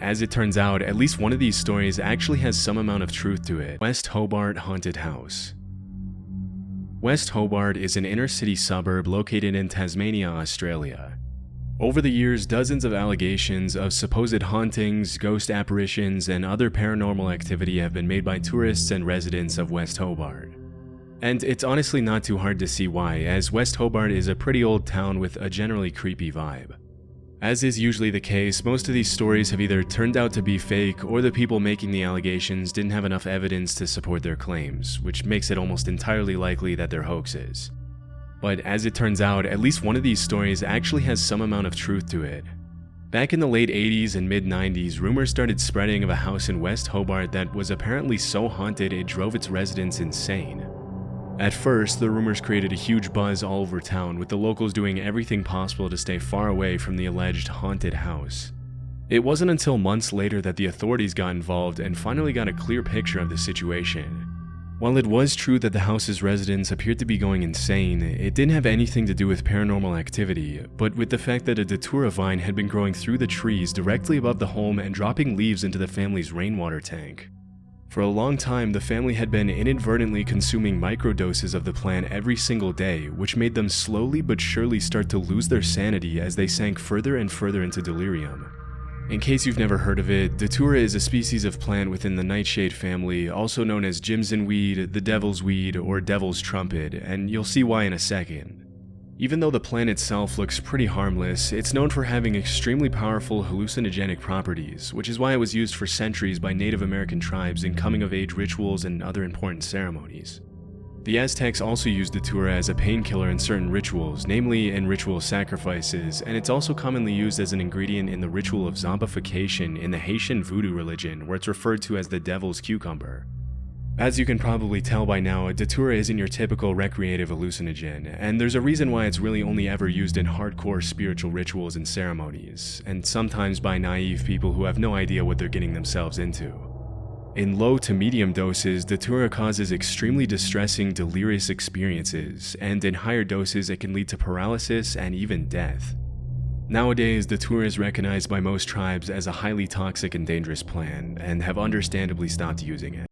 as it turns out, at least one of these stories actually has some amount of truth to it. West Hobart Haunted House. West Hobart is an inner-city suburb located in Tasmania, Australia. Over the years, dozens of allegations of supposed hauntings, ghost apparitions, and other paranormal activity have been made by tourists and residents of West Hobart. And it's honestly not too hard to see why, as West Hobart is a pretty old town with a generally creepy vibe. As is usually the case, most of these stories have either turned out to be fake, or the people making the allegations didn't have enough evidence to support their claims, which makes it almost entirely likely that they're hoaxes. But as it turns out, at least one of these stories actually has some amount of truth to it. Back in the late 80s and mid-90s, rumors started spreading of a house in West Hobart that was apparently so haunted it drove its residents insane. At first, the rumors created a huge buzz all over town, with the locals doing everything possible to stay far away from the alleged haunted house. It wasn't until months later that the authorities got involved and finally got a clear picture of the situation. While it was true that the house's residents appeared to be going insane, it didn't have anything to do with paranormal activity, but with the fact that a Datura vine had been growing through the trees directly above the home and dropping leaves into the family's rainwater tank. For a long time, the family had been inadvertently consuming microdoses of the plant every single day, which made them slowly but surely start to lose their sanity as they sank further and further into delirium. In case you've never heard of it, Datura is a species of plant within the nightshade family, also known as Jimson weed, the devil's weed, or devil's trumpet, and you'll see why in a second. Even though the plant itself looks pretty harmless, it's known for having extremely powerful hallucinogenic properties, which is why it was used for centuries by Native American tribes in coming-of-age rituals and other important ceremonies. The Aztecs also used Datura as a painkiller in certain rituals, namely in ritual sacrifices, and it's also commonly used as an ingredient in the ritual of zombification in the Haitian voodoo religion, where it's referred to as the devil's cucumber. As you can probably tell by now, Datura isn't your typical recreative hallucinogen, and there's a reason why it's really only ever used in hardcore spiritual rituals and ceremonies, and sometimes by naive people who have no idea what they're getting themselves into. In low to medium doses, Datura causes extremely distressing, delirious experiences, and in higher doses it can lead to paralysis and even death. Nowadays, Datura is recognized by most tribes as a highly toxic and dangerous plant, and have understandably stopped using it.